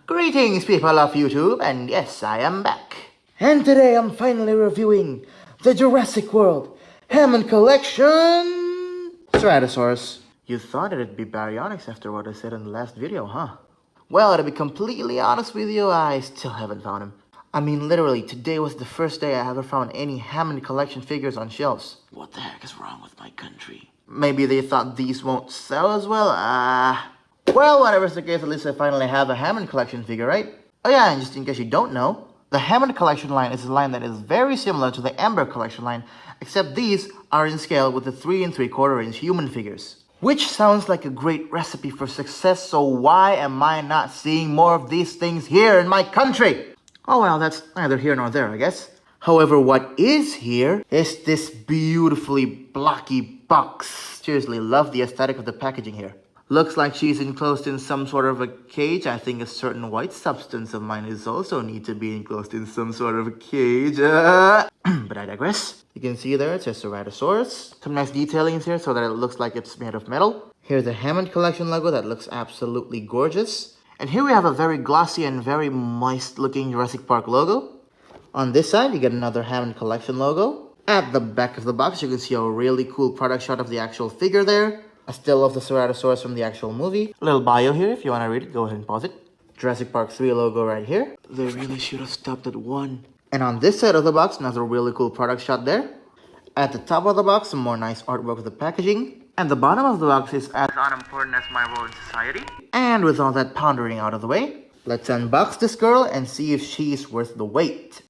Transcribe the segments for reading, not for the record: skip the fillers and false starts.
Greetings, people of YouTube, and yes, I am back. And today I'm finally reviewing the Jurassic World Hammond Collection Ceratosaurus. You thought it'd be baryonyx after what I said in the last video, huh? Well, to be completely honest with you, I still haven't found him. I mean, literally, today was the first day I ever found any Hammond collection figures on shelves. What the heck is wrong with my country? Maybe they thought these won't sell as well? Well, whatever's the case, at least I finally have a Hammond collection figure, right? Oh yeah, and just in case you don't know, the Hammond collection line is a line that is very similar to the Amber collection line, except these are in scale with the 3 3/4 inch human figures. Which sounds like a great recipe for success, so why am I not seeing more of these things here in my country? Oh well, that's neither here nor there, I guess. However, what is here is this beautifully blocky box. Seriously, love the aesthetic of the packaging here. Looks like she's enclosed in some sort of a cage. I think a certain white substance of mine is also need to be enclosed in some sort of a cage. But I digress. You can see there it says Ceratosaurus. Some nice detailings here so that it looks like it's made of metal. Here's the Hammond collection logo that looks absolutely gorgeous. And here we have a very glossy and very moist looking Jurassic Park logo. On this side, you get another Hammond collection logo. At the back of the box, you can see a really cool product shot of the actual figure there. I still love the Ceratosaurus from the actual movie. A little bio here, if you want to read it, go ahead and pause it. Jurassic Park 3 logo right here. They really should have stopped at 1. And on this side of the box, another really cool product shot there. At the top of the box, some more nice artwork of the packaging. And the bottom of the box is as unimportant as my role in society. And with all that pondering out of the way, let's unbox this girl and see if she's worth the wait.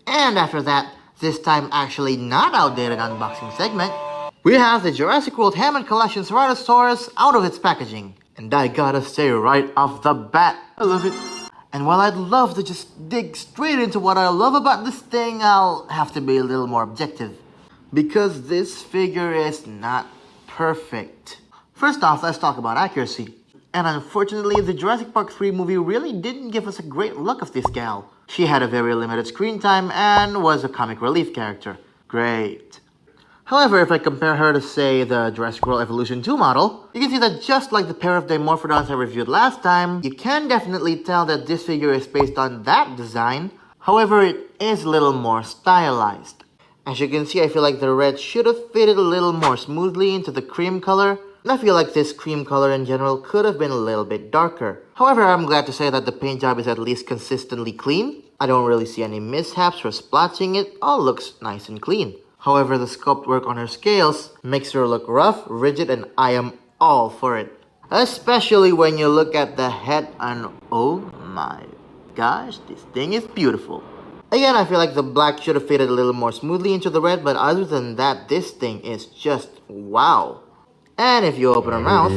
And after that, this time actually not outdated unboxing segment, we have the Jurassic World Hammond Collection Ceratosaurus out of its packaging. And I gotta say right off the bat, I love it. And while I'd love to just dig straight into what I love about this thing, I'll have to be a little more objective. Because this figure is not perfect. First off, let's talk about accuracy. And unfortunately, the Jurassic Park 3 movie really didn't give us a great look of this gal. She had a very limited screen time and was a comic relief character. Great. However, if I compare her to, say, the Jurassic World Evolution 2 model, you can see that just like the pair of Dimorphodons I reviewed last time, you can definitely tell that this figure is based on that design. However, it is a little more stylized. As you can see, I feel like the red should have fitted a little more smoothly into the cream color. And I feel like this cream color in general could have been a little bit darker. However, I'm glad to say that the paint job is at least consistently clean. I don't really see any mishaps or splotching. It all looks nice and clean. However, the sculpt work on her scales makes her look rough, rigid, and I am all for it. Especially when you look at the head and oh my gosh, this thing is beautiful. Again, I feel like the black should have fitted a little more smoothly into the red, but other than that, this thing is just wow. And if you open her mouth,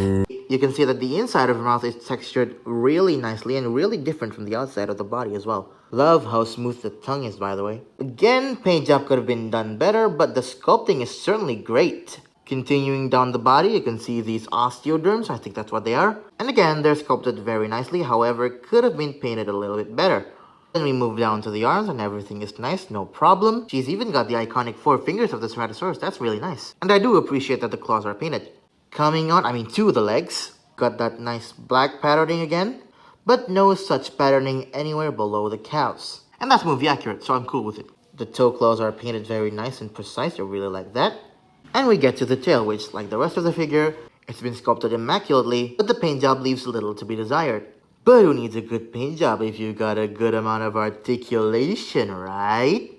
you can see that the inside of her mouth is textured really nicely and really different from the outside of the body as well. Love how smooth the tongue is, by the way. Again, paint job could have been done better, but the sculpting is certainly great. Continuing down the body, you can see these osteoderms, I think that's what they are. And again, they're sculpted very nicely, however, it could have been painted a little bit better. Then we move down to the arms and everything is nice, no problem. She's even got the iconic 4 fingers of the Ceratosaurus, that's really nice. And I do appreciate that the claws are painted. Coming on, to the legs, got that nice black patterning again, but no such patterning anywhere below the calves. And that's movie accurate, so I'm cool with it. The toe claws are painted very nice and precise, I really like that. And we get to the tail, which, like the rest of the figure, it's been sculpted immaculately, but the paint job leaves little to be desired. But who needs a good paint job if you got a good amount of articulation, right?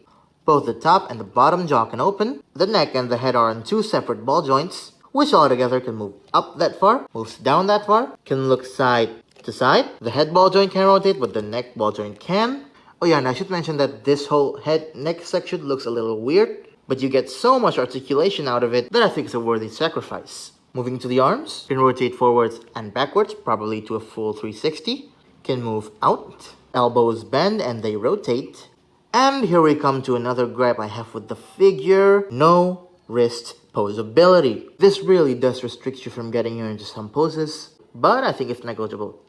Both the top and the bottom jaw can open. The neck and the head are on 2 separate ball joints, which altogether can move up that far, moves down that far, can look side to side. The head ball joint can rotate, but the neck ball joint can. Oh yeah, and I should mention that this whole head neck section looks a little weird, but you get so much articulation out of it that I think it's a worthy sacrifice. Moving to the arms, can rotate forwards and backwards, probably to a full 360. Can move out, elbows bend and they rotate. And here we come to another gripe I have with the figure. No wrist posability. This really does restrict you from getting her into some poses, but I think it's negligible.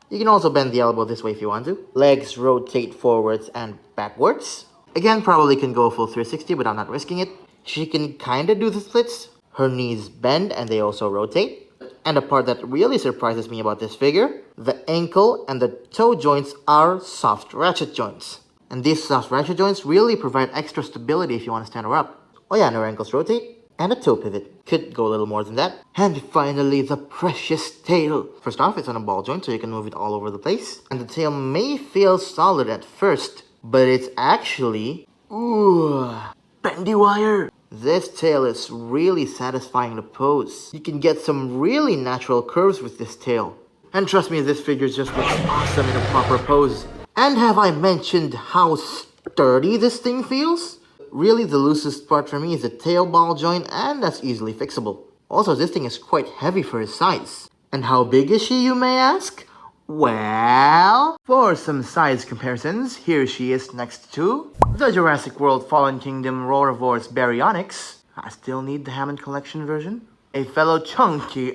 You can also bend the elbow this way if you want to. Legs rotate forwards and backwards. Again, probably can go full 360, but I'm not risking it. She can kinda do the splits. Her knees bend and they also rotate. And the part that really surprises me about this figure, the ankle and the toe joints are soft ratchet joints. And these soft ratchet joints really provide extra stability if you want to stand her up. Oh yeah, and her ankles rotate. And a toe pivot. Could go a little more than that. And finally, the precious tail. First off, it's on a ball joint, so you can move it all over the place. And the tail may feel solid at first, but it's actually... ooh, bendy wire. This tail is really satisfying to pose. You can get some really natural curves with this tail. And trust me, this figure just looks awesome in a proper pose. And have I mentioned how sturdy this thing feels? Really, the loosest part for me is the tail ball joint, and that's easily fixable. Also, this thing is quite heavy for its size. And how big is she, you may ask? Well, for some size comparisons, here she is next to the Jurassic World Fallen Kingdom Roarvor's Baryonyx. I still need the Hammond Collection version. A fellow chunky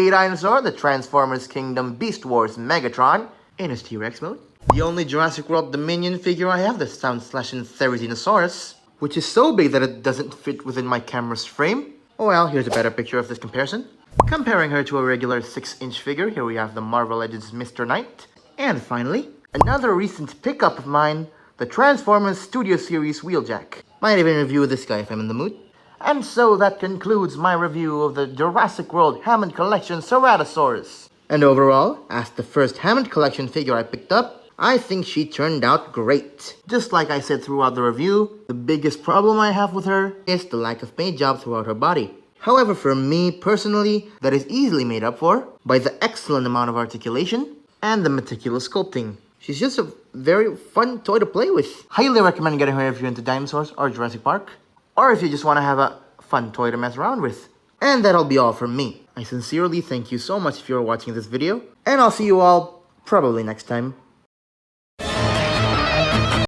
dinosaur, the Transformers Kingdom Beast Wars Megatron in his T-Rex mode. The only Jurassic World Dominion figure I have, the Sound/in Ceratosaurus, which is so big that it doesn't fit within my camera's frame. Oh well, here's a better picture of this comparison. Comparing her to a regular 6-inch figure, here we have the Marvel Legends Mr. Knight. And finally, another recent pickup of mine, the Transformers Studio Series Wheeljack. Might even review this guy if I'm in the mood. And so that concludes my review of the Jurassic World Hammond Collection Ceratosaurus. And overall, as the first Hammond Collection figure I picked up, I think she turned out great. Just like I said throughout the review, the biggest problem I have with her is the lack of paint job throughout her body. However, for me personally, that is easily made up for by the excellent amount of articulation and the meticulous sculpting. She's just a very fun toy to play with. Highly recommend getting her if you're into dinosaurs or Jurassic Park, or if you just want to have a fun toy to mess around with. And that'll be all from me. I sincerely thank you so much if you're watching this video, and I'll see you all probably next time.